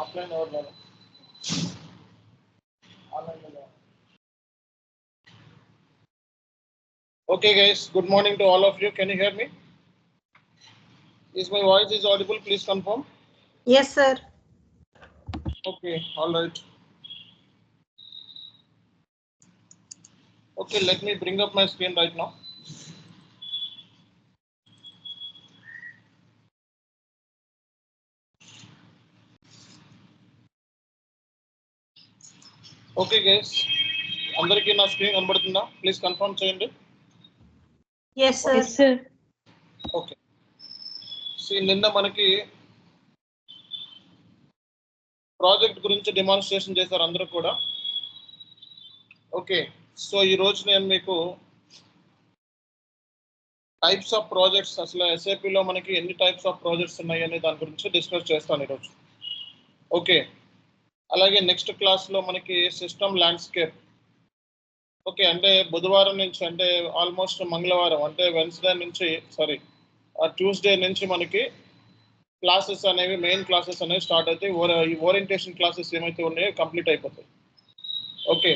offline or online. Okay, guys. Good morning to all of you. Can you hear me? Is my voice is audible? Please confirm. Yes, sir. Okay. All right. Okay. Let me bring up my screen right now. Okay, guys. అందరికీ నా screen కనబడుతుందా? Please confirm చేయండి. Yes, sir. Yes, sir. Okay. నిన్న మనకి project గురించి demonstration చేశారు అందరూ కూడా. ఓకే. సో ఈ రోజు నేను మీకు టైప్స్ ఆఫ్ ప్రాజెక్ట్స్, అసలు ఎస్ఏపిలో మనకి ఎన్ని టైప్స్ ఆఫ్ ప్రాజెక్ట్స్ ఉన్నాయి అనే దాని గురించి డిస్కస్ చేస్తాను ఈరోజు. ఓకే. అలాగే నెక్స్ట్ క్లాస్లో మనకి సిస్టమ్ ల్యాండ్స్కేప్. ఓకే, అంటే బుధవారం నుంచి, అంటే ఆల్మోస్ట్ మంగళవారం, అంటే వెన్స్డే నుంచి ట్యూస్డే నుంచి మనకి క్లాసెస్ అనేవి, మెయిన్ క్లాసెస్ అనేవి స్టార్ట్ అవుతాయి. ఈ ఓరియంటేషన్ క్లాసెస్ ఏమైతే ఉన్నాయో కంప్లీట్ అయిపోతాయి. ఓకే.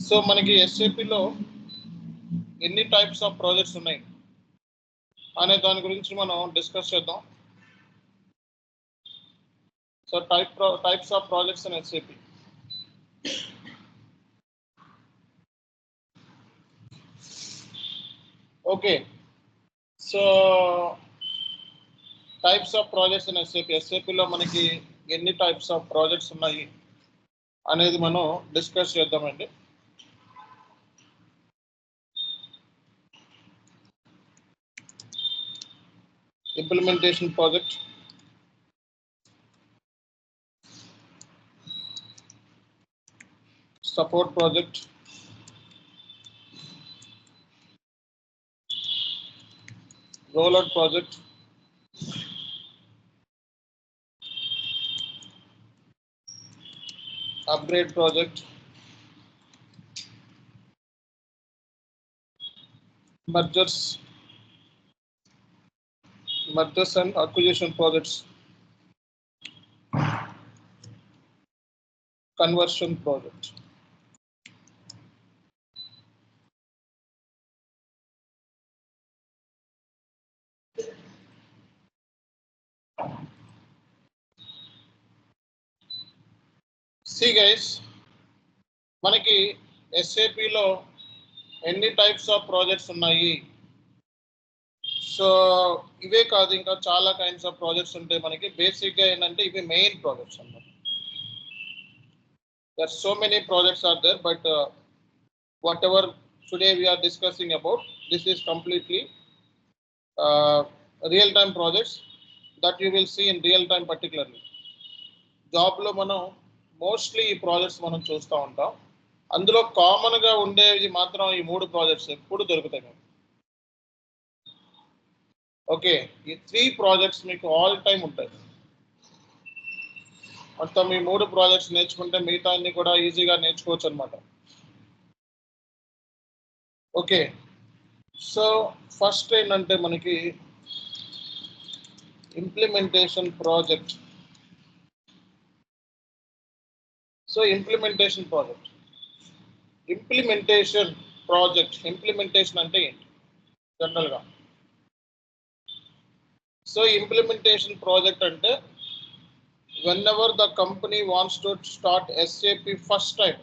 సో మనకి ఎస్ఏపిలో ఎన్ని టైప్స్ ఆఫ్ ప్రాజెక్ట్స్ ఉన్నాయి అనే దాని గురించి మనం డిస్కస్ చేద్దాం. So types of projects in SAP. Okay. So types of projects in SAP. ఎస్ఏపిలో మనకి ఎన్ని టైప్స్ ఆఫ్ ప్రాజెక్ట్స్ ఉన్నాయి అనేది మనం డిస్కస్ చేద్దామండి. Implementation project, support project, rollout project, upgrade project, mergers and acquisition projects, conversion project. See guys, మనకి ఎస్ఏపిలో ఎన్ని types of projects ఉన్నాయి. సో ఇవే కాదు, ఇంకా చాలా కైండ్స్ ఆఫ్ ప్రాజెక్ట్స్ ఉంటాయి మనకి. బేసిక్గా ఏంటంటే ఇవి మెయిన్ ప్రాజెక్ట్స్ అన్నమాట. There are so many projects are there, but whatever today we are discussing about, this is completely real-time projects that you will see in real time. Particularly job లో మనం mostly ఈ projects మనం చూస్తూ ఉంటాం. అందులో common గా ఉండేవి మాత్రం ఈ 3 ప్రాజెక్ట్స్ ఎప్పుడు దొరుకుతాయి మీకు. ఓకే, ఈ 3 ప్రాజెక్ట్స్ మీకు ఆల్ టైమ్ ఉంటాయి. మొత్తం ఈ 3 ప్రాజెక్ట్స్ నేర్చుకుంటే మిగతా అన్ని కూడా ఈజీగా నేర్చుకోవచ్చు అనమాట. ఓకే, సో ఫస్ట్ ఏంటంటే మనకి implementation project. So implementation implementation అంటే ఏంటి జనరల్గా? సో ఇంప్లిమెంటేషన్ ప్రాజెక్ట్ అంటే whenever the company wants to start SAP first time.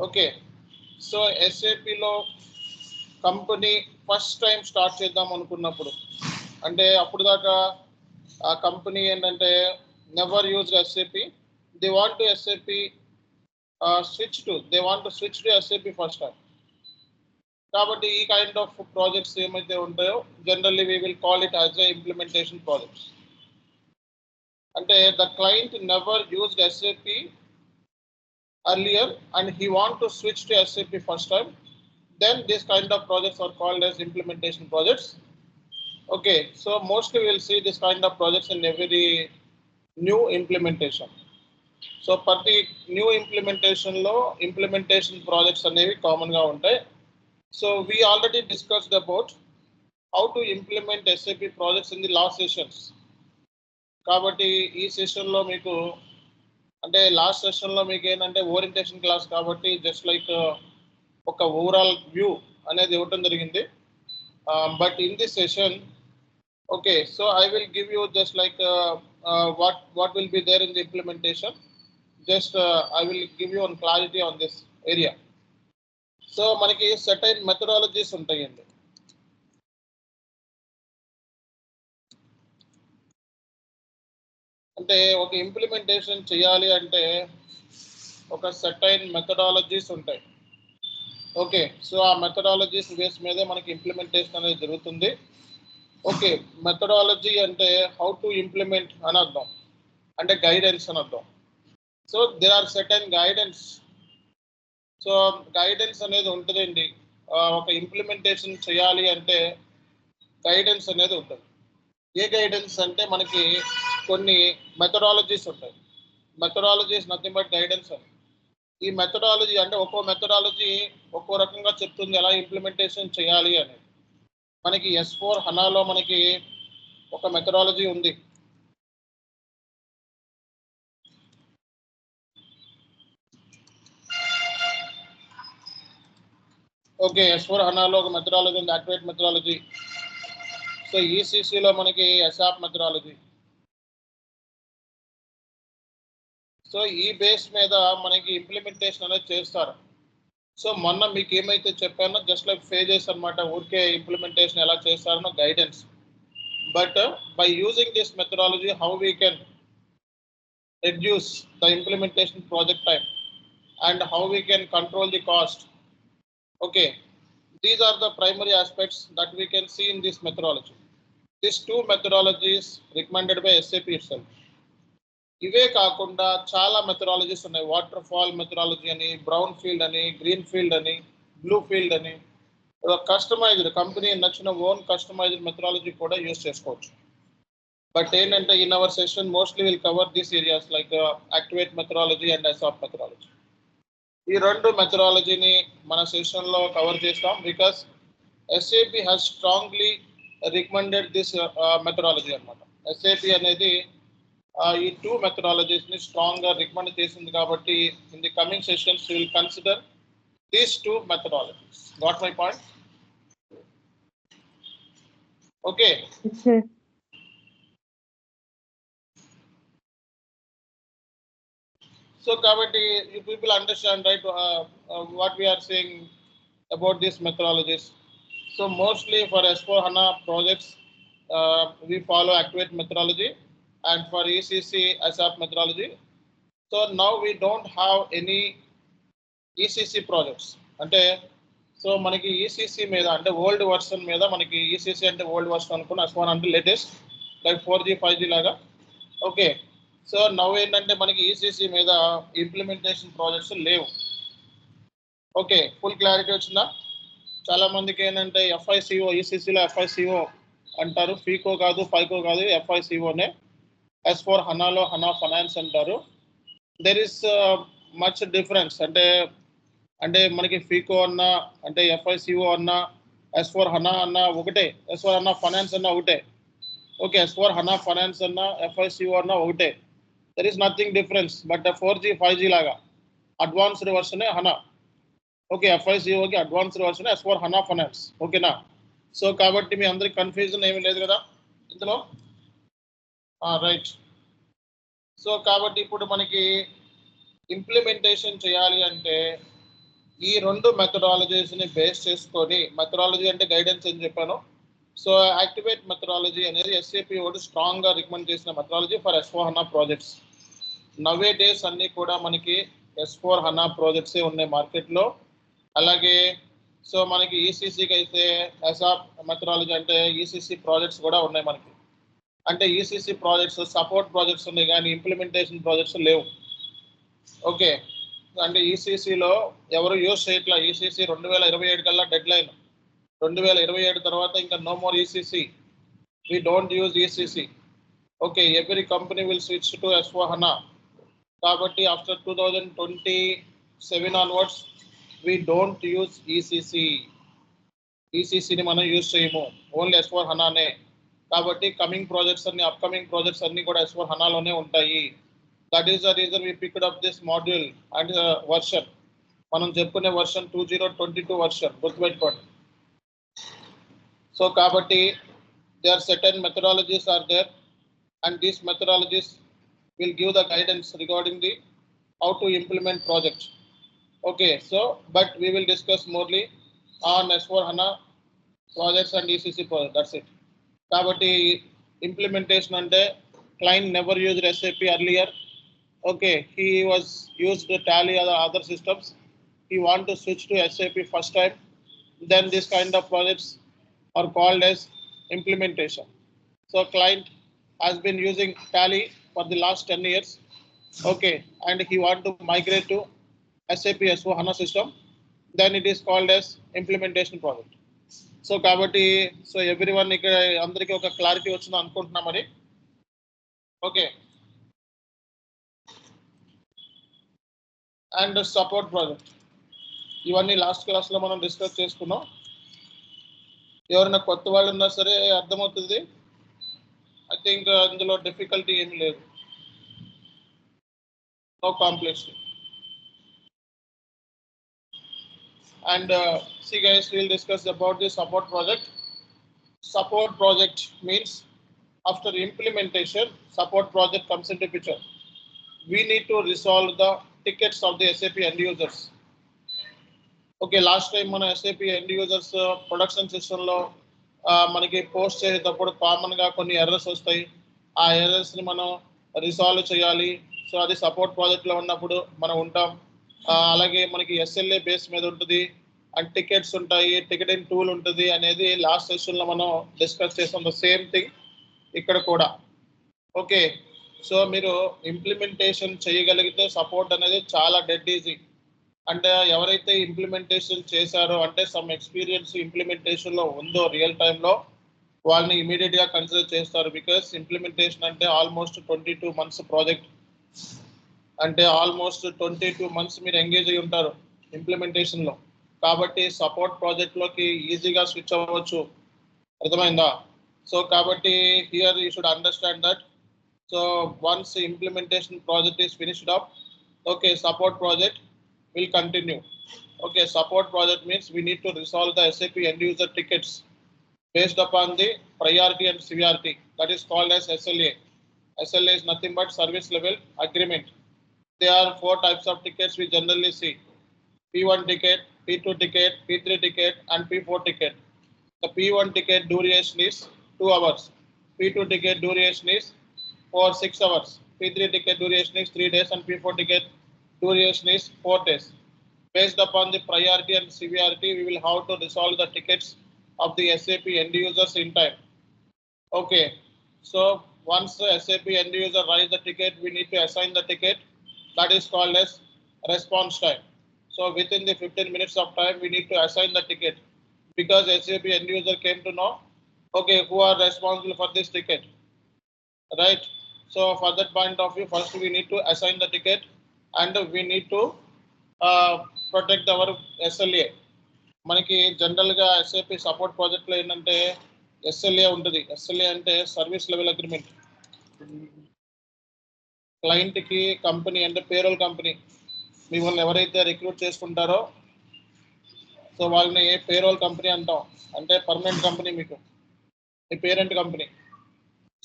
Okay, so SAPలో కంపెనీ ఫస్ట్ టైం స్టార్ట్ చేద్దాం అనుకున్నప్పుడు, అంటే అప్పుడు దాకా ఆ కంపెనీ ఏంటంటే never used SAP, they want to SAP switch to SAP first time. కాబట్టి ఈ కైండ్ ఆఫ్ ప్రాజెక్ట్స్ ఏమైతే ఉంటాయో generally we will call it as a implementation projects. అంటే the client never used SAP earlier and he want to switch to SAP first time. then this kind of projects are called as implementation projects. Okay, so mostly we'll see this kind of projects in every new implementation. So ప్రతి new ఇంప్లిమెంటేషన్లో implementation projects అనేవి కామన్గా ఉంటాయి. So we already discussed about how to implement SAP projects in the last sessions. కాబట్టి ఈ సెషన్లో మీకు అంటే last సెషన్లో మీకు ఏంటంటే ఓరియంటేషన్ క్లాస్ కాబట్టి జస్ట్ లైక్ ఒక ఓవరాల్ వ్యూ అనేది ఇవ్వటం జరిగింది. But in this session okay, so I will give you just like what will be there in the implementation. Just I will give you on clarity on this area. So మనకి certain methodologies ఉంటాయండి. అంటే ఒక implementation చేయాలి అంటే ఒక certain methodologies ఉంటాయి. Okay, so ఆ methodologies base మీదే మనకి ఇంప్లిమెంటేషన్ అనేది జరుగుతుంది. ఓకే, మెథడాలజీ అంటే హౌ టు ఇంప్లిమెంట్ అని అర్థం, అంటే గైడెన్స్ అని అర్థం. So there are certain guidance. So guidance అనేది ఉంటుందండి. ఒక ఇంప్లిమెంటేషన్ చేయాలి అంటే గైడెన్స్ అనేది ఉంటుంది. ఏ గైడెన్స్ అంటే మనకి కొన్ని మెథడాలజీస్ ఉంటాయి. మెథడాలజీస్ నథింగ్ బట్ గైడెన్స్ అని. ఈ మెథడాలజీ అంటే ఒక్కో మెథడాలజీ ఒక్కో రకంగా చెప్తుంది ఎలా ఇంప్లిమెంటేషన్ చేయాలి అనేది. మనకి S4 హనాలో మనకి ఒక మెథడాలజీ ఉంది. ఓకే, S4 హనాలో ఒక మెథడాలజీ ఉంది, యాక్టివేట్ మెథడాలజీ. సో ECCలో మనకి ASAP మెథడాలజీ. సో ఈ బేస్ మీద మనకి ఇంప్లిమెంటేషన్ అనేది చేస్తారు. సో మొన్న మీకు ఏమైతే చెప్పానో జస్ట్ లైక్ ఫేజెస్ అనమాట, ఊరికే ఇంప్లిమెంటేషన్ ఎలా చేస్తారనో guidance. But by using this methodology how we can reduce the implementation project time and how we can control the cost. Okay, these are the primary aspects that we can see in this methodology. This 2 methodologies recommended by SAP itself. ఇవే కాకుండా చాలా methodologies ఉన్నాయి. Waterfall methodology అని, brownfield అని, greenfield అని, bluefield అని. Customised company నచ్చిన own customised methodology కూడా యూజ్ చేసుకోవచ్చు. బట్ ఏంటంటే in our session mostly will cover these areas like activate methodology and ASAP methodology. ఈ 2 మెథడాలజీని మన సెషన్లో కవర్ చేస్తాం because SAP has strongly recommended this methodology అనమాట. SAP అనేది ఈ 2 మెథడాలజీస్ ని స్ట్రాంగ్ గా రికమెండ్ చేసింది కాబట్టి in the coming sessions will consider these 2 methodologies. Got my point? Okay, so కాబట్టి you people understand right what we're saying about these methodologies. So mostly for S4 HANA projects we follow activate methodology and for ECC ASAP methodology. So now we don't have any ECC projects. అంటే so మనకి ECC మీద అంటే old version మీద మనకి ECC అంటే old version అనుకున్న S1 అంటే latest like 4G 5G లాగా. ఓకే, సో నవ్ ఏంటంటే మనకి ECC మీద ఇంప్లిమెంటేషన్ ప్రాజెక్ట్స్ లేవు. ఓకే, ఫుల్ క్లారిటీ వచ్చిందా? చాలా మందికి ఏంటంటే FICO, ECCలో FICO అంటారు, ఫీకో కాదు, ఫైకో కాదు, FICOనే. S4 హనాలో హనా ఫైనాన్స్ అంటారు. There is much difference. అంటే మనకి ఫీకో అన్నా అంటే FICO అన్నా S4 హనా అన్నా ఒకటే, S4 హనా ఫైనాన్స్ అన్నా ఒకటే. ఓకే, S4 హనా ఫైనాన్స్ అన్నా FICO అన్నా ఒకటే. There is nothing difference. But 4G 5G లాగా అడ్వాన్స్డ్ వర్షనే హనా. ఓకే, FICOకి advanced version S4 HANA finance. ఓకేనా? సో కాబట్టి మీ అందరికి కన్ఫ్యూజన్ ఏమీ లేదు కదా ఇందులో? రైట్. సో కాబట్టి ఇప్పుడు మనకి ఇంప్లిమెంటేషన్ చేయాలి అంటే ఈ 2 మెథడాలజీస్ని బేస్ చేసుకొని, మెథడాలజీ అంటే గైడెన్స్ అని చెప్పాను. సో యాక్టివేట్ మెథడాలజీ అనేది SAP ఒకటి స్ట్రాంగ్గా రికమెండ్ చేసిన methodology for S4 HANA projects. Nowadays అన్నీ కూడా మనకి S4 HANA ప్రాజెక్ట్సే ఉన్నాయి మార్కెట్లో. అలాగే సో మనకి ECCకి అయితే ASAP మెథడాలజీ అంటే ECC ప్రాజెక్ట్స్ కూడా ఉన్నాయి మనకి. అంటే ECC ప్రాజెక్ట్స్ సపోర్ట్ ప్రాజెక్ట్స్ ఉన్నాయి కానీ ఇంప్లిమెంటేషన్ ప్రాజెక్ట్స్ లేవు. ఓకే, అంటే ఈసీసీలో ఎవరు యూజ్ చేయట్లా. ఈసీసీ 2027 కల్లా డెడ్ లైన్. 2027 తర్వాత ఇంకా no more ECC. We don't use ECC. Okay, every company will switch to S/4HANA. Kabatti after 2027 onwards, we don't use ECC. ECC ni mana use cheyamo. Only S/4HANA ne. Kabatti coming projects and upcoming projects anni kuda S/4HANA lone untayi. That is the reason we picked up this module and version. Manam cheppune version 2022 version. Gurtupeట్టుకోండి. So kabatti there are certain methodologies are there, and these methodologies will give the guidance regarding the how to implement project. Okay, so but we will discuss morely on S/4HANA projects and ECC project. That's it. Kabatti implementation ante client never used SAP earlier. Okay, he was used Tally or other systems. He want to switch to SAP first time. Then this kind of projects are called as implementation. So client has been using Tally for the last 10 years. Okay, and he want to migrate to SAP S/4HANA system. Then it is called as implementation project. So kabatti, so everyone ikkada andariki oka clarity vachina anukuntunna mari. Okay. And support project. ఇవన్నీ last క్లాస్లో మనం discuss చేసుకున్నాం. ఎవరైనా కొత్త వాళ్ళు ఉన్నా సరే అర్థమవుతుంది. I think అందులో డిఫికల్టీ ఏమి లేదు. No complexity. And see guys, we'll discuss about the support project. Support project means after implementation, support project comes into picture. We need to resolve the tickets of the SAP end users. Okay, last time మన SAP end users production system లో మనకి post చేసేటప్పుడు common గా కొన్ని errors వస్తాయి. ఆ errors ని మనం రిసాల్వ్ చేయాలి. సో అది సపోర్ట్ ప్రాజెక్ట్ లో ఉన్నప్పుడు మనం ఉంటాం. అలాగే మనకి SLA బేస్ మీద ఉంటుంది, అండ్ టికెట్స్ ఉంటాయి, టికెటింగ్ టూల్ ఉంటుంది అనేది లాస్ట్ సెషన్ లో మనం డిస్కస్ చేసాం. ద సేమ్ థింగ్ ఇక్కడ కూడా. ఓకే, సో మీరు ఇంప్లిమెంటేషన్ చేయగలిగితే సపోర్ట్ అనేది చాలా డెడ్ ఈజీ. అంటే ఎవరైతే ఇంప్లిమెంటేషన్ చేశారో, అంటే సమ్ ఎక్స్పీరియన్స్ ఇంప్లిమెంటేషన్ లో ఉందో రియల్ టైంలో, వాళ్ళని ఇమీడియట్ గా కన్సిడర్ చేస్తారు. బికాస్ ఇంప్లిమెంటేషన్ అంటే ఆల్మోస్ట్ 22 months ప్రాజెక్ట్. అంటే ఆల్మోస్ట్ 22 months మీరు ఎంగేజ్ అయి ఉంటారు ఇంప్లిమెంటేషన్ లో. కాబట్టి సపోర్ట్ ప్రాజెక్ట్ లోకి ఈజీగా స్విచ్ అవ్వచ్చు. అర్థమైందా? సో కాబట్టి here you should understand that. So once implementation project is finished up, okay, support project will continue. Okay, support project means we need to resolve the SAP end user tickets based upon the priority and severity. That is called as SLA. SLA is nothing but service level agreement. There are 4 types of tickets we generally see: P1 ticket, P2 ticket, P3 ticket, and P4 ticket. The P1 ticket duration is 2 hours. P2 ticket duration is for 6 hours. P3 ticket duration is 3 days, and P4 ticket duration is 4 days. Based upon the priority and severity, we will have to resolve the tickets of the SAP end users in time. Okay, so once the SAP end user writes the ticket, we need to assign the ticket. That is called as response time. So within the 15 minutes of time, we need to assign the ticket, because SAP end user came to know, okay, who are responsible for this ticket, right? So for that point of view, first we need to assign the ticket, and we need to protect our SLA. మనకి జనరల్గా SAP support ప్రాజెక్ట్లో ఏంటంటే SLA ఉంటుంది. SLA అంటే service level agreement. క్లయింట్కి company అంటే payroll company మిమ్మల్ని ఎవరైతే రిక్రూట్ చేసుకుంటారో, సో వాళ్ళని పేరోల్ కంపెనీ అంటాం. అంటే పర్మనెంట్ కంపెనీ, మీకు మీ parent company.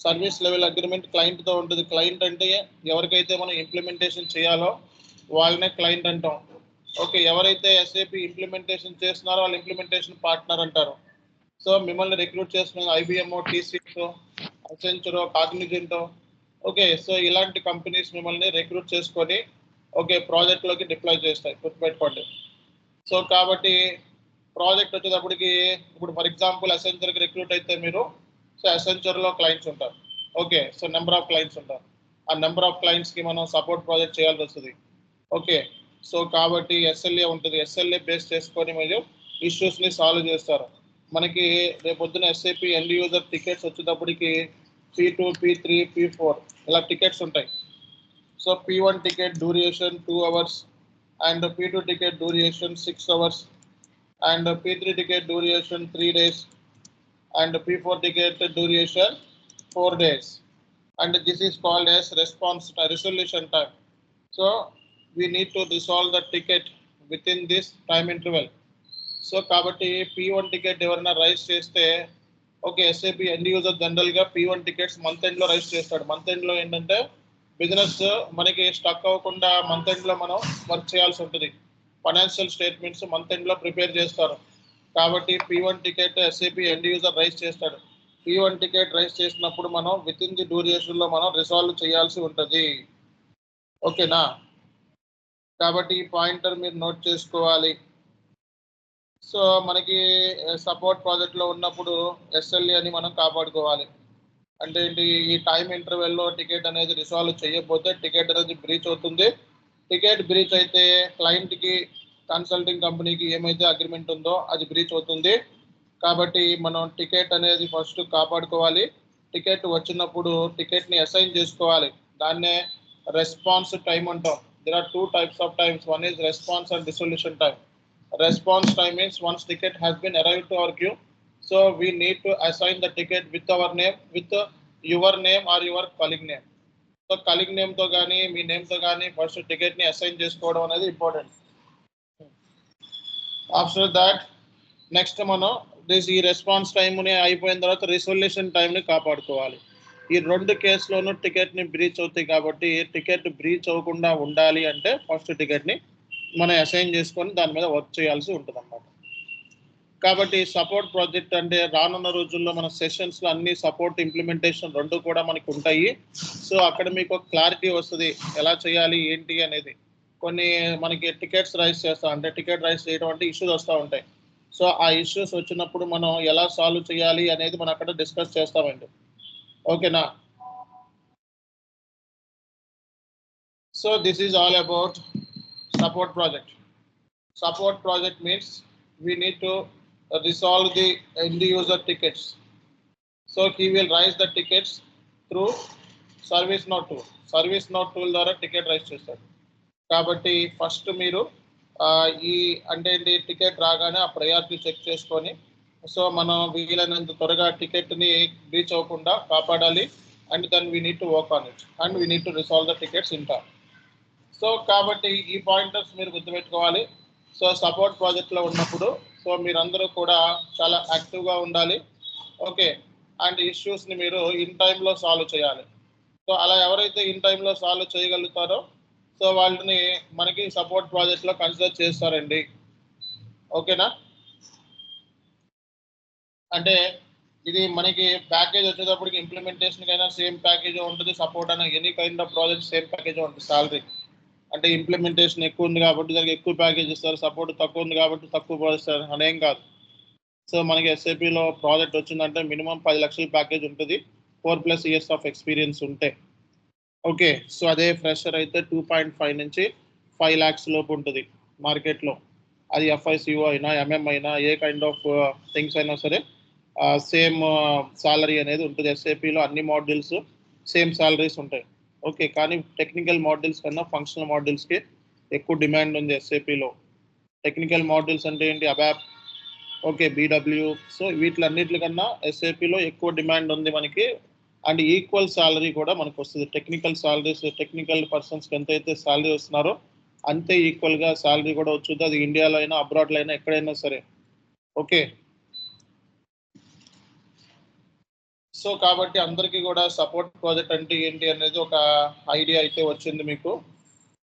Service level agreement క్లయింట్తో ఉంటుంది. క్లయింట్ అంటే ఎవరికైతే మనం ఇంప్లిమెంటేషన్ చేయాలో వాళ్ళనే క్లయింట్ అంటాం. ఓకే, ఎవరైతే SAP ఇంప్లిమెంటేషన్ చేస్తున్నారో వాళ్ళు ఇంప్లిమెంటేషన్ పార్ట్నర్ అంటారు. సో మిమ్మల్ని రిక్రూట్ చేస్తున్న IBM, TCS, Accenture, Cognizant, okay, so ఇలాంటి కంపెనీస్ మిమ్మల్ని రిక్రూట్ చేసుకొని ఓకే ప్రాజెక్ట్లోకి డిప్లాయ్ చేస్తాయి. గుర్తుపెట్టుకోండి. సో కాబట్టి ప్రాజెక్ట్ వచ్చేటప్పటికి ఇప్పుడు ఫర్ ఎగ్జాంపుల్ Accentureకి రిక్రూట్ అయితే మీరు, సో Accentureలో క్లయింట్స్ ఉంటారు. Okay, so number of clients ఉంటారు. ఆ నెంబర్ ఆఫ్ క్లయింట్స్కి మనం సపోర్ట్ ప్రాజెక్ట్ చేయాల్సి వస్తుంది. ఓకే, సో కాబట్టి ఎస్ఎల్ఏ ఉంటుంది, ఎస్ఎల్ఏ బేస్ చేసుకొని మీరు ఇష్యూస్ని సాల్వ్ చేస్తారు. మనకి రేపొద్దున ఎస్ఏపి ఎండ్ యూజర్ టికెట్స్ వచ్చేటప్పటికి P2, P3, P4 ఇలా టికెట్స్ ఉంటాయి. So P1 ticket duration 2 hours and P2 ticket duration 6 hours and P3 ticket duration 3 days and P4 ticket duration 4 days, and this is called as resolution time. So we need to resolve the ticket within this time interval. So kabatti P1 ticket evarna raise చేస్తే okay SAP end user general గా P1 tickets month end లో raise చేస్తాడు. Month end లో ఏంటంటే business మనకి stuck అవ్వకుండా month end లో మనం వర్క్ చేయాల్సి ఉంటుంది. ఫైనాన్షియల్ స్టేట్మెంట్స్ మంత్ ఎండ్ లో ప్రిపేర్ చేస్తారు. కాబట్టి P1 ticket SAP end user raise చేస్తాడు. P1 టికెట్ రైజ్ చేసినప్పుడు మనం విత్ ఇన్ ది డ్యూరేషన్ లో మనం రిసాల్వ్ చేయాల్సి ఉంటుంది. ఓకేనా? కాబట్టి ఈ పాయింటర్ మీరు నోట్ చేసుకోవాలి. సో మనకి సపోర్ట్ ప్రాజెక్ట్ లో ఉన్నప్పుడు SLA అని మనం కాపాడుకోవాలి. అంటే ఏంటి, ఈ టైం ఇంటర్వెల్లో టికెట్ అనేది రిసాల్వ్ చేయకపోతే టికెట్ అనేది బ్రీచ్ అవుతుంది. టికెట్ బ్రీచ్ అయితే క్లయింట్కి కన్సల్టింగ్ కంపెనీకి ఏమైతే అగ్రిమెంట్ ఉందో అది బ్రీచ్ అవుతుంది. కాబట్టి మనం టికెట్ అనేది ఫస్ట్ కాపాడుకోవాలి. టికెట్ వచ్చినప్పుడు టికెట్ని అసైన్ చేసుకోవాలి. దాన్నే రెస్పాన్స్ టైం అంటాం. there are 2 types of times. One is response and resolution time. Response time means once ticket has been arrived to our queue, so we need to assign the ticket with our name, with your name or your colleague name. So colleague name తో కానీ మీ name తో కానీ first ticket ని assign చేసుకోవడం అనేది important. After that next మనం ఈ response టైంని అయిపోయిన తర్వాత రిజల్యూషన్ టైంని కాపాడుకోవాలి. ఈ 2 కేసులోనూ టికెట్ని బ్రీచ్ అవుతాయి. కాబట్టి టికెట్ బ్రీచ్ అవ్వకుండా ఉండాలి అంటే ఫస్ట్ టికెట్ని మనం అసైన్ చేసుకొని దాని మీద వర్క్ చేయాల్సి ఉంటుంది అన్నమాట. కాబట్టి సపోర్ట్ ప్రాజెక్ట్ అంటే రానున్న రోజుల్లో మన సెషన్స్లో అన్ని సపోర్ట్ ఇంప్లిమెంటేషన్ 2 కూడా మనకు ఉంటాయి. సో అక్కడ మీకు ఒక క్లారిటీ వస్తుంది ఎలా చేయాలి ఏంటి అనేది. కొన్ని మనకి టికెట్స్ రైజ్ చేస్తాం, అంటే టికెట్ రైజ్ చేయడం అంటే ఇష్యూస్ వస్తూ ఉంటాయి. సో ఆ ఇష్యూస్ వచ్చినప్పుడు మనం ఎలా సాల్వ్ చేయాలి అనేది మనం అక్కడ డిస్కస్ చేస్తామండి. ఓకేనా? So this is all about support project. Support project means we need to resolve the end user tickets. So he will raise the tickets through service note tool. Service note tool ద్వారా ticket rise చేస్తారు. కాబట్టి first మీరు ఈ అంటే ticket రాగానే ఆ priority check చేసుకొని so మనం వీలైనంత త్వరగా టికెట్ని రీచ్ అవ్వకుండా కాపాడాలి. And then we need to work on it and we need to resolve the tickets in time. So కాబట్టి ఈ పాయింటర్స్ మీరు గుర్తుపెట్టుకోవాలి. సో సపోర్ట్ ప్రాజెక్ట్లో ఉన్నప్పుడు సో మీరందరూ కూడా చాలా యాక్టివ్గా ఉండాలి. ఓకే, అండ్ ఇష్యూస్ని మీరు ఇన్ టైంలో సాల్వ్ చేయాలి. సో అలా ఎవరైతే ఇన్ టైంలో సాల్వ్ చేయగలుగుతారో సో వాళ్ళని మనకి సపోర్ట్ ప్రాజెక్ట్లో కన్సిడర్ చేస్తారండి. ఓకేనా? అంటే ఇది మనకి ప్యాకేజ్ వచ్చేటప్పటికి ఇంప్లిమెంటేషన్కి అయినా సేమ్ ప్యాకేజ్ ఉంటుంది, సపోర్ట్ అయినా any kind of project same package ఉంటుంది. సాలరీ అంటే ఇంప్లిమెంటేషన్ ఎక్కువ ఉంది కాబట్టి దానికి ఎక్కువ ప్యాకేజ్ ఇస్తారు, సపోర్ట్ తక్కువ ఉంది కాబట్టి తక్కువ ఇస్తారు అనేం కాదు. సో మనకి ఎస్ఏపీలో ప్రాజెక్ట్ వచ్చిందంటే మినిమం 10 లక్షల ప్యాకేజ్ ఉంటుంది 4+ years ఆఫ్ ఎక్స్పీరియన్స్ ఉంటే. ఓకే, సో అదే ఫ్రెషర్ అయితే 2.5 నుంచి 5 lakhs లోపు ఉంటుంది మార్కెట్లో. అది FICO అయినా MM అయినా ఏ కైండ్ ఆఫ్ థింగ్స్ అయినా సరే సేమ్ సాలరీ అనేది ఉంటుంది. ఎస్ఏపీలో అన్ని మాడ్యూల్స్ సేమ్ సాలరీస్ ఉంటాయి. ఓకే, కానీ టెక్నికల్ మాడ్యూల్స్ కన్నా ఫంక్షనల్ మాడ్యూల్స్కి ఎక్కువ డిమాండ్ ఉంది ఎస్ఏపీలో. టెక్నికల్ మాడ్యూల్స్ అంటే ఏంటి, అబాప్, ఓకే, BW. సో వీటిలన్నిటికన్నా ఎస్ఏపీలో ఎక్కువ డిమాండ్ ఉంది మనకి. అండ్ ఈక్వల్ సాలరీ కూడా మనకు వస్తుంది. టెక్నికల్ సాలరీస్ టెక్నికల్ పర్సన్స్కి ఎంతైతే సాలరీ వస్తున్నారో అంతే ఈక్వల్గా సాలరీ కూడా వచ్చుద్ది. అది ఇండియాలో అయినా అబ్రాడ్లో అయినా ఎక్కడైనా సరే. ఓకే, సో కాబట్టి అందరికీ కూడా సపోర్ట్ ప్రాజెక్ట్ అంటే ఏంటి అనేది ఒక ఐడియా అయితే వచ్చింది మీకు.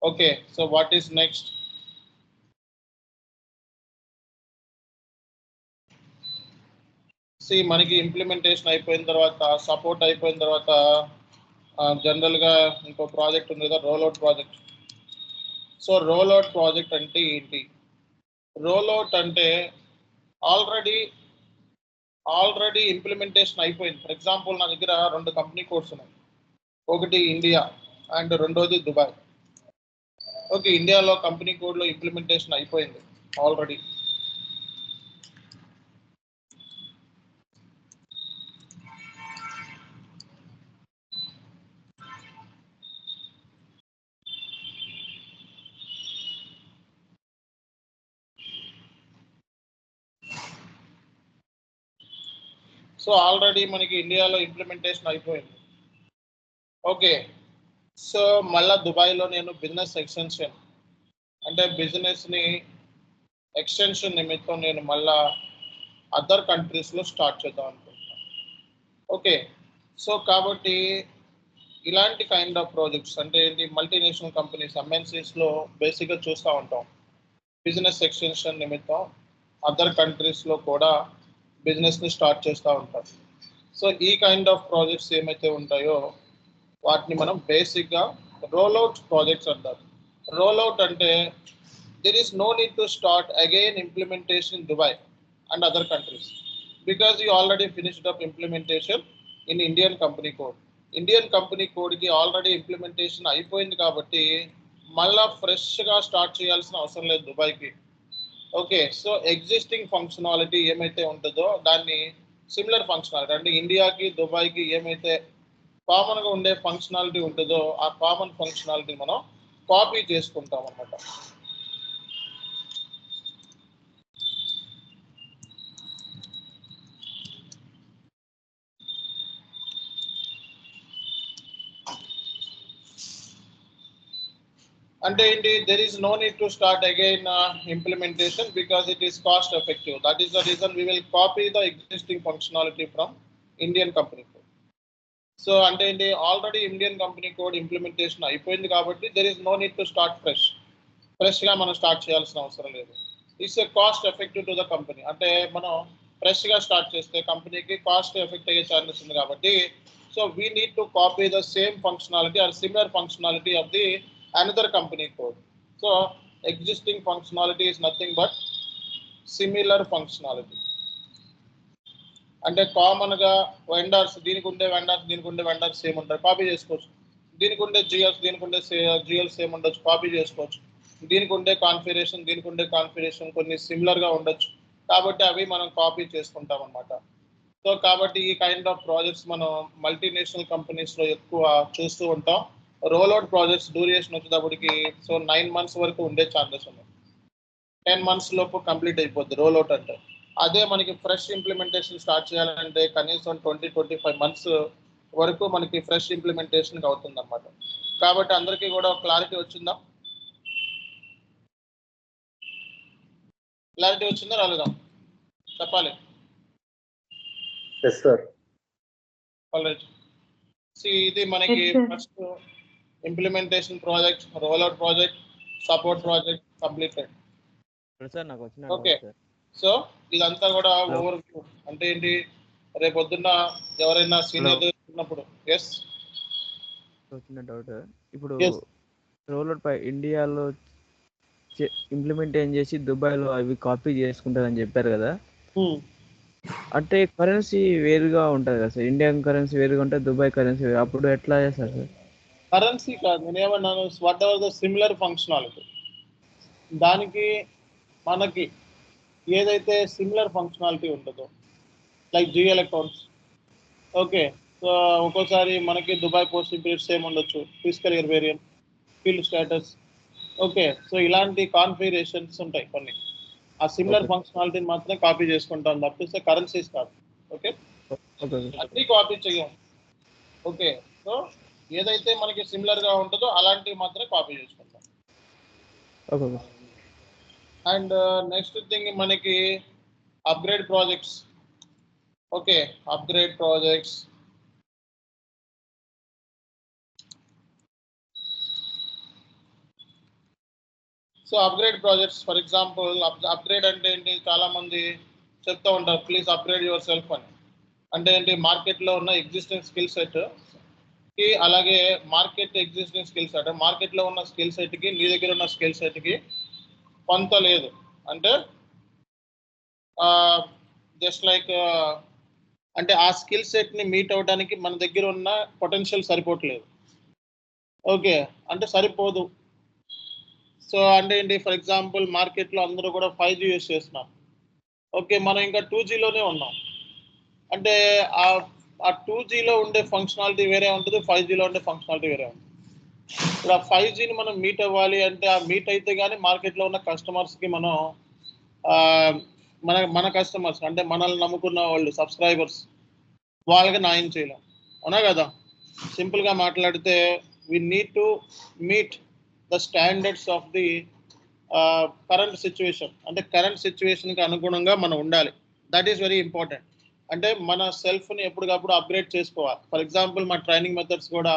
Okay, so what is next? మనకి ఇంప్లిమెంటేషన్ అయిపోయిన తర్వాత సపోర్ట్ అయిపోయిన తర్వాత జనరల్గా ఇంకో ప్రాజెక్ట్ ఉంది కదా, rollout project. So rollout project అంటే ఏంటి? రోల్అవుట్ అంటే ఆల్రెడీ ఇంప్లిమెంటేషన్ అయిపోయింది. ఫర్ ఎగ్జాంపుల్ నా దగ్గర 2 కంపెనీ కోడ్స్ ఉన్నాయి. ఒకటి ఇండియా అండ్ రెండోది దుబాయ్. ఓకే, ఇండియాలో కంపెనీ కోడ్లో ఇంప్లిమెంటేషన్ అయిపోయింది ఆల్రెడీ. సో ఆల్రెడీ మనకి ఇండియాలో ఇంప్లిమెంటేషన్ అయిపోయింది. ఓకే, సో మళ్ళా దుబాయ్లో నేను బిజినెస్ ఎక్స్టెన్షన్ అంటే బిజినెస్ని ఎక్స్టెన్షన్ నిమిత్తం నేను మళ్ళా అదర్ కంట్రీస్లో స్టార్ట్ చేద్దాం అనుకుంటున్నాను. ఓకే, సో కాబట్టి ఇలాంటి కైండ్ ఆఫ్ ప్రాజెక్ట్స్ అంటే ఏంటి, మల్టీనేషనల్ కంపెనీస్ ఎంఎన్సీస్లో బేసిక్గా చూస్తూ ఉంటాం. బిజినెస్ ఎక్స్టెన్షన్ నిమిత్తం అదర్ కంట్రీస్లో కూడా బిజినెస్ని స్టార్ట్ చేస్తూ ఉంటారు. సో ఈ కైండ్ ఆఫ్ ప్రాజెక్ట్స్ ఏమైతే ఉంటాయో వాటిని మనం బేసిక్గా రోల్అవుట్ ప్రాజెక్ట్స్ అంటారు. రోల్అవుట్ అంటే there is no need to start again implementation in Dubai and other countries because you already finished up implementation in Indian company code. Indian company code కి already implementation అయిపోయింది కాబట్టి మళ్ళా ఫ్రెష్గా start చేయాల్సిన అవసరం లేదు దుబాయ్కి. ఓకే, సో ఎగ్జిస్టింగ్ ఫంక్షనాలిటీ ఏమైతే ఉంటుందో దాన్ని సిమిలర్ ఫంక్షనాలిటీ అంటే ఇండియాకి దుబాయ్కి ఏమైతే కామన్గా ఉండే ఫంక్షనాలిటీ ఉంటుందో ఆ కామన్ ఫంక్షనాలిటీ మనం కాపీ చేసుకుంటాం అన్నమాట. అంటే ఏంటి, there is no need to start again implementation because it is cost effective. That is the reason we will copy the existing functionality from Indian company code. So అంటే ఏంటి, already Indian company code implementation అయిపోయింది కాబట్టి there is no need to start ఫ్రెష్గా మనం start చేయాల్సిన అవసరం లేదు. It's a cost effective to the company. అంటే మనం ఫ్రెష్గా స్టార్ట్ చేస్తే కంపెనీకి కాస్ట్ ఎఫెక్ట్ అయ్యే ఛాన్సెస్ ఉంది కాబట్టి so we need to copy the same functionality or similar functionality of the another company code. So existing functionality is nothing but similar functionality. అంటే కామన్గా వెండర్స్ దీనికి ఉండే వెండర్స్ సేమ్ ఉంటారు, కాపీ చేసుకోవచ్చు. దీనికి ఉండే జిఎల్స్ సేమ్ ఉండొచ్చు, కాపీ చేసుకోవచ్చు. దీనికి ఉండే కాన్ఫిగరేషన్ కొన్ని సిమిలర్గా ఉండొచ్చు కాబట్టి అవి మనం కాపీ చేసుకుంటాం అన్నమాట. సో కాబట్టి ఈ కైండ్ ఆఫ్ ప్రాజెక్ట్స్ మనం మల్టీనేషనల్ కంపెనీస్లో ఎక్కువ చూస్తూ ఉంటాం. రోల్అవుట్ ప్రాజెక్ట్స్ డ్యూరేషన్ వచ్చేటప్పటికి సో 9 months వరకు ఉండే ఛాన్సెస్ ఉన్నాయి. 10 months లోపు కంప్లీట్ అయిపోద్ది రోల్అవుట్ అంటే. అదే మనకి ఫ్రెష్ ఇంప్లిమెంటేషన్ స్టార్ట్ చేయాలంటే కనీసం 20-25 months వరకు మనకి ఫ్రెష్ ఇంప్లిమెంటేషన్ అవుతుంది అన్నమాట. కాబట్టి అందరికీ కూడా క్లారిటీ వచ్చిందా రాలేదా చెప్పాలి. Yes, sir. ఆల్రైట్, ఇది మనకి first implementation project, rollout project, support project completed. Okay, so ఇదంతా కూడా ఓవర్ వ్యూ. అంటే ఏంటి, రేపు పొద్దున్న ఎవరైనా సీనియర్ ఉన్నప్పుడు ఎస్ వచ్చిన డౌట్, ఇప్పుడు రోల్అవుట్ పై ఇండియాలో ఇంప్లిమెంట్ చేసి దుబాయ్లో అవి కాపీ చేసుకుంటారని చెప్పారు కదా, అంటే కరెన్సీ వేరుగా ఉంటుంది కదా సార్, ఇండియన్ కరెన్సీ వేరుగా ఉంటుంది, దుబాయ్ కరెన్సీ వేరు, అప్పుడు ఎట్లా చేస్తారు సార్? కరెన్సీ కాదు, నేనేమన్నాను, whatever the similar functionality, దానికి మనకి ఏదైతే సిమిలర్ ఫంక్షనాలిటీ ఉంటుందో like GL accounts. Okay, so ఒక్కోసారి మనకి దుబాయ్ పోస్టింగ్ పీరియడ్ సేమ్ ఉండొచ్చు, fiscal year variant, field status. Okay, so ఇలాంటి కాన్ఫిగరేషన్స్ ఉంటాయి కొన్ని. ఆ సిమిలర్ ఫంక్షనాలిటీని మాత్రమే కాపీ చేసుకుంటాం తప్పిస్తే కరెన్సీస్ కాదు. ఓకే, అన్నీ కాపీ చెయ్యం. ఓకే, సో ఏదైతే మనకి సిమిలర్గా ఉంటుందో అలాంటివి మాత్రమే కాపీ చేసుకుంటాం. అండ్ నెక్స్ట్ థింగ్ మనకి upgrade projects. Okay, upgrade projects so upgrade projects for example upgrade అంటే ఏంటి, చాలా మంది చెప్తూ ఉంటారు ప్లీజ్ అప్గ్రేడ్ యువర్ సెల్ఫ్ అని. అంటే ఏంటి, మార్కెట్లో ఉన్న ఎగ్జిస్టింగ్ స్కిల్ సెట్ కి అలాగే మార్కెట్ ఎగ్జిస్టింగ్ స్కిల్ సెట్, మార్కెట్లో ఉన్న స్కిల్ సెట్కి నీ దగ్గర ఉన్న స్కిల్ సెట్కి కొంత లేదు. అంటే జస్ట్ లైక్ అంటే ఆ స్కిల్ సెట్ని మీట్ అవ్వడానికి మన దగ్గర ఉన్న పొటెన్షియల్ సరిపోవట్లేదు. ఓకే, అంటే సరిపోదు. సో అంటే ఏంటి, ఫర్ ఎగ్జాంపుల్ మార్కెట్లో అందరూ కూడా 5G యూస్ చేస్తున్నారు. ఓకే, మనం ఇంకా 2Gలోనే ఉన్నాం. అంటే ఆ 2Gలో ఉండే ఫంక్షనాలిటీ వేరే ఉంటుంది, 5Gలో ఉండే ఫంక్షనాలిటీ వేరే ఉంటుంది. ఇప్పుడు ఆ 5Gని మనం మీట్ అవ్వాలి అంటే, ఆ మీట్ అయితే కానీ మార్కెట్లో ఉన్న కస్టమర్స్కి మనం మన కస్టమర్స్ అంటే మనల్ని నమ్ముకున్న వాళ్ళు సబ్స్క్రైబర్స్ వాళ్ళకి న్యాయం చేయలేం, అవునా కదా? సింపుల్గా మాట్లాడితే we need to meet the standards of the current situation. అంటే కరెంట్ సిచ్యువేషన్కి అనుగుణంగా మనం ఉండాలి. That is very important. అంటే మన సెల్ఫ్ని ఎప్పటికప్పుడు అప్గ్రేడ్ చేసుకోవాలి. ఫర్ ఎగ్జాంపుల్ మా ట్రైనింగ్ మెథడ్స్ కూడా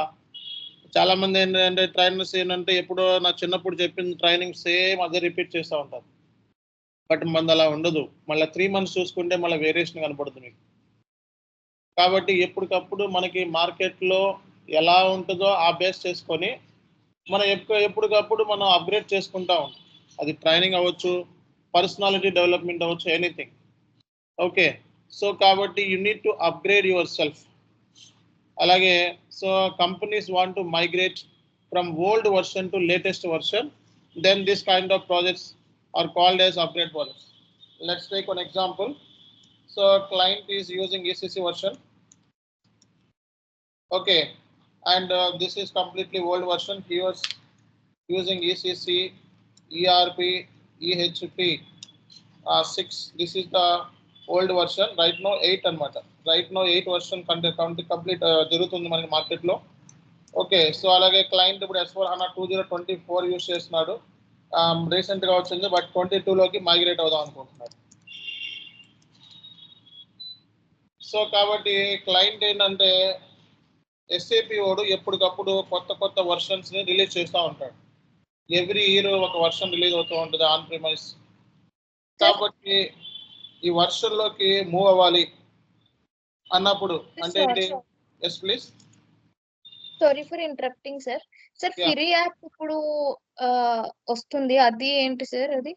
చాలామంది ఏంటంటే ట్రైనర్స్ ఏంటంటే ఎప్పుడో నా చిన్నప్పుడు చెప్పిన ట్రైనింగ్ సేమ్ అదే రిపీట్ చేస్తూ ఉంటారు. బట్ మనది అలా ఉండదు. మళ్ళీ 3 months చూసుకుంటే మళ్ళీ వేరియేషన్ కనపడుతుంది మీకు. కాబట్టి ఎప్పటికప్పుడు మనకి మార్కెట్లో ఎలా ఉంటుందో ఆ బేస్ చేసుకొని మనం ఎప్పటికప్పుడు మనం అప్గ్రేడ్ చేసుకుంటా ఉంటాం. అది ట్రైనింగ్ అవ్వచ్చు, పర్సనాలిటీ డెవలప్మెంట్ అవ్వచ్చు, ఎనీథింగ్. ఓకే, సో కాబట్టి you need to upgrade yourself. అలాగే so companies want to migrate from old version to latest version, then this kind of projects are called as upgrade projects. Let's take one example. So client is using ECC version. Okay, and this is completely old version. He was using ECC, ERP, EHP 6. This is the old version. Right now 8 anamata. Right now 8 version complete జరుగుతుంది మనకి మార్కెట్లో. Okay, so అలాగే client ఇప్పుడు S/4HANA 2024 use చేస్తున్నాడు. రీసెంట్గా వచ్చింది, but 22లోకి migrate అవుదాం అనుకుంటున్నాడు. సో కాబట్టి క్లయింట్ ఏంటంటే ఎస్ఏపి వాడు ఎప్పటికప్పుడు కొత్త వర్షన్స్ని రిలీజ్ చేస్తూ ఉంటాడు. ఎవ్రీ ఇయర్ ఒక వర్షన్ రిలీజ్ అవుతూ ఉంటుంది ఆన్ ప్రిమైస్. కాబట్టి ఈ వర్షన్లోకి మూవ్ అవ్వాలి అన్నప్పుడు అంటే ఏంటి? Yes please. Sorry for interrupting sir. Fiori app ఇప్పుడు వస్తుంది, అది ఏంటి సార్? అది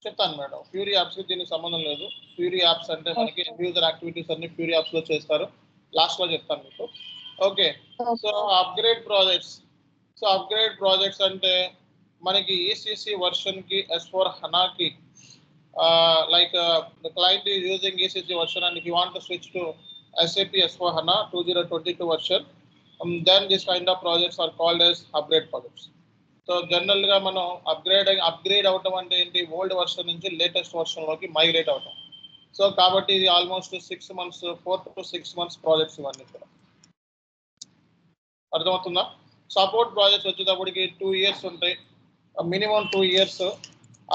చెప్తాను మేడం. ఫ్యూరీ యాప్స్కి దీనికి సంబంధం లేదు. ఫ్యూరీ యాప్స్ అంటే మనకి ఎండ్ యూజర్ యాక్టివిటీస్ అన్ని ఫ్యూరీ యాప్స్లో చేస్తారు. లాస్ట్లో చెప్తాను మీకు. ఓకే, సో అప్గ్రేడ్ ప్రాజెక్ట్స్ అంటే మనకి ECC వర్షన్కి S/4HANAకి like the client is using ECC version and he want to switch to SAP S/4HANA 2022 version, then this kind of projects are called as upgrade projects. So జనరల్గా మనం upgrade అవటం అంటే ఏంటి? Old version నుంచి latest వర్షన్లోకి migrate అవటం. So కాబట్టి ఇది almost 6 months, 4 to 6 months projects ఇవన్నీ కూడా. అర్థమవుతుందా? సపోర్ట్ ప్రాజెక్ట్స్ వచ్చేటప్పటికి 2 years ఉంటాయి, మినిమం 2 years.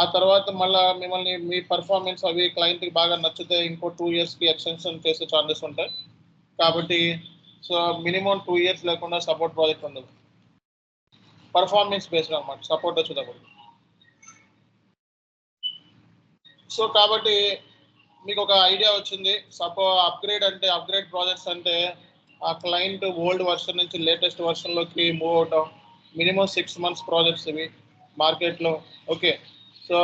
ఆ తర్వాత మళ్ళీ మిమ్మల్ని మీ పర్ఫార్మెన్స్ అవి క్లయింట్కి బాగా నచ్చితే ఇంకో 2 yearsకి ఎక్స్టెన్షన్ చేసే ఛాన్సెస్ ఉంటాయి. కాబట్టి సో మినిమం 2 years లేకుండా సపోర్ట్ ప్రాజెక్ట్ ఉండదు. పర్ఫార్మెన్స్ బేస్డ్ అనమాట సపోర్ట్ వచ్చేటప్పుడు. సో కాబట్టి మీకు ఒక ఐడియా వచ్చింది. అప్గ్రేడ్ ప్రాజెక్ట్స్ అంటే ఆ క్లయింట్ ఓల్డ్ వర్షన్ నుంచి లేటెస్ట్ వర్షన్లోకి మూవ్ అవటం. మినిమం 6 months ప్రాజెక్ట్స్ ఇవి మార్కెట్లో. ఓకే, సో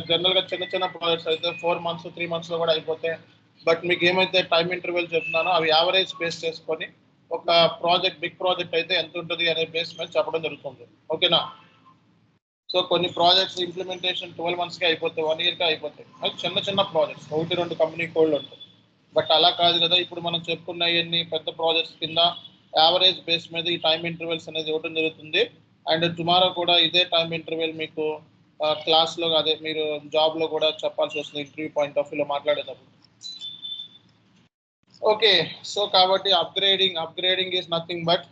జనరల్గా చిన్న ప్రాజెక్ట్స్ అయితే 4 months 3 monthsలో కూడా అయిపోతాయి. బట్ మీకు ఏమైతే టైం ఇంటర్వెల్ చెప్తున్నానో అవి యావరేజ్ బేస్ చేసుకొని ఒక బిగ్ ప్రాజెక్ట్ అయితే ఎంత ఉంటుంది అనే బేస్ మీద చెప్పడం జరుగుతుంది. ఓకేనా? సో కొన్ని ప్రాజెక్ట్స్ ఇంప్లిమెంటేషన్ 12 monthsకి అయిపోతాయి, 1 yearకి అయిపోతాయి. అది చిన్న ప్రాజెక్ట్స్ 1-2 కంపెనీ కోడ్లు ఉంటాయి. బట్ అలా కాదు కదా, ఇప్పుడు మనం చెప్పుకున్న ఇవన్నీ పెద్ద ప్రాజెక్ట్స్ కింద యావరేజ్ బేస్ మీద ఈ టైం ఇంటర్వెల్స్ అనేది ఇవ్వడం జరుగుతుంది. అండ్ టుమారో కూడా ఇదే టైం ఇంటర్వెల్ మీకు క్లాస్లో అదే మీరు జాబ్లో కూడా చెప్పాల్సి వస్తుంది, ఇంటర్వ్యూ పాయింట్ ఆఫ్ వ్యూలో మాట్లాడేటప్పుడు. ఓకే, సో కాబట్టి upgrading is nothing but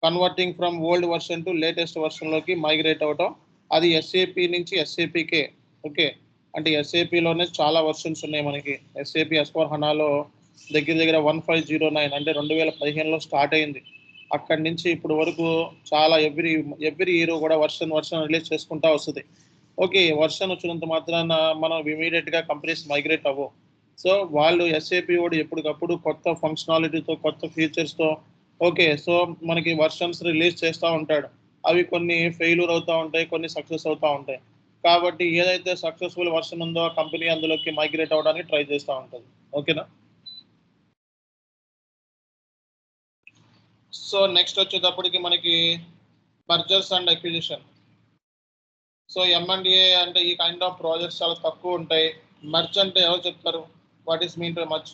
converting from old version to latest వర్షన్లోకి మైగ్రేట్ అవ్వటం. అది SAP నుంచి SAPకే. ఓకే, అంటే SAPలోనే చాలా వర్షన్స్ ఉన్నాయి మనకి. SAP S/4HANAలో దగ్గర 1509 అంటే 2015లో స్టార్ట్ అయింది. అక్కడి నుంచి ఇప్పుడు వరకు చాలా ఎవ్రీ ఇయర్ కూడా వర్షన్ రిలీజ్ చేసుకుంటా వస్తుంది. ఓకే, వర్షన్ వచ్చినంత మాత్రాన మనం ఇమీడియట్గా కంపెనీస్ మైగ్రేట్ అవ్వవు. సో వాళ్ళు SAP వాడు ఎప్పటికప్పుడు కొత్త ఫంక్షనాలిటీతో కొత్త ఫీచర్స్తో ఓకే సో మనకి వర్షన్స్ రిలీజ్ చేస్తూ ఉంటాడు. అవి కొన్ని ఫెయిల్యూర్ అవుతూ ఉంటాయి, కొన్ని సక్సెస్ అవుతూ ఉంటాయి. కాబట్టి ఏదైతే సక్సెస్ఫుల్ వర్షన్ ఉందో ఆ కంపెనీ అందులోకి మైగ్రేట్ అవ్వడానికి ట్రై చేస్తూ ఉంటుంది. ఓకేనా? సో నెక్స్ట్ వచ్చేటప్పటికి మనకి mergers and acquisition. So M&A అంటే ఈ కైండ్ ఆఫ్ ప్రాజెక్ట్స్ చాలా తక్కువ ఉంటాయి. మర్జ్ అంటే ఎవరు చెప్తారు? What is mean by merge?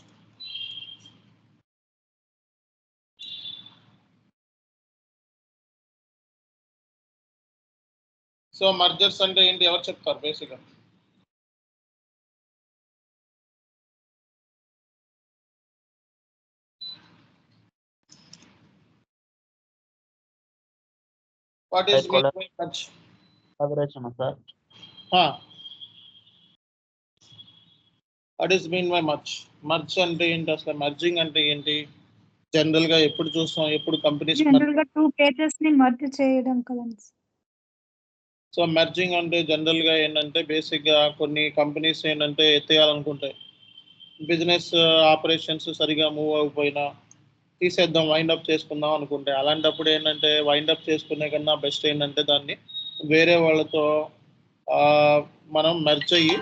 So mergers అంటే ఏంటి ఎవరు చెప్తారు బేసిక్గా? What is mean by merge? Collaboration, sir. What is mean by merge? Merge అంటే ఏంటి అసలు? మర్జింగ్ అంటే ఏంటి? జనరల్ గా ఎప్పుడు చూస్తాం, ఎప్పుడు కంపెనీస్ జనరల్ గా 2 పేజెస్ ని మర్జ్ చేయడం కదండి. సో మర్జింగ్ అంటే జనరల్ గా ఏంటంటే బేసిక్ గా కొన్ని కంపెనీస్ ఏంటంటే ఎత్తేయాలనుకుంటాయి, బిజినెస్ ఆపరేషన్స్ సరిగా మూవ్ అయిపోయినా తీసేద్దాం, వైండ్ అప్ చేసుకుందాం అనుకుంటే, అలాంటప్పుడు ఏంటంటే వైండ్ అప్ చేసుకునే కన్నా బెస్ట్ ఏంటంటే దాన్ని వేరే వాళ్ళతో మనం మెర్జ్ అయ్యి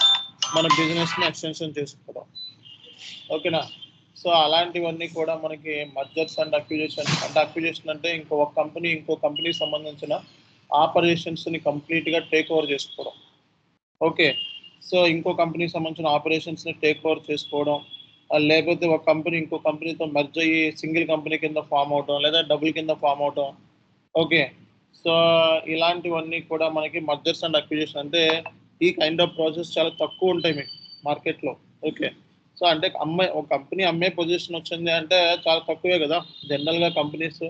మన బిజినెస్ని ఎక్స్టెన్షన్ చేసుకోవడం. ఓకేనా? సో అలాంటివన్నీ కూడా మనకి మర్జర్స్ అండ్ అక్విజిషన్. అంటే అక్విజిషన్ అంటే ఇంకో కంపెనీకి సంబంధించిన ఆపరేషన్స్ని కంప్లీట్గా టేక్ ఓవర్ చేసుకోవడం. ఓకే, సో ఇంకో కంపెనీకి సంబంధించిన ఆపరేషన్స్ని టేక్ ఓవర్ చేసుకోవడం, లేకపోతే ఒక కంపెనీ ఇంకో కంపెనీతో మెర్జ్ అయ్యి సింగిల్ కంపెనీ కింద ఫామ్ అవటం, లేదా డబుల్ కింద ఫామ్ అవటం. ఓకే, సో ఇలాంటివన్నీ కూడా మనకి మర్జర్స్ అండ్ అక్విజిషన్. అంటే ఈ కైండ్ ఆఫ్ ప్రాసెస్ చాలా తక్కువ ఉంటాయి మీకు మార్కెట్లో. ఓకే, సో అంటే ఒక కంపెనీ అమ్మే పొజిషన్ వచ్చింది అంటే చాలా తక్కువే కదా. జనరల్గా కంపెనీస్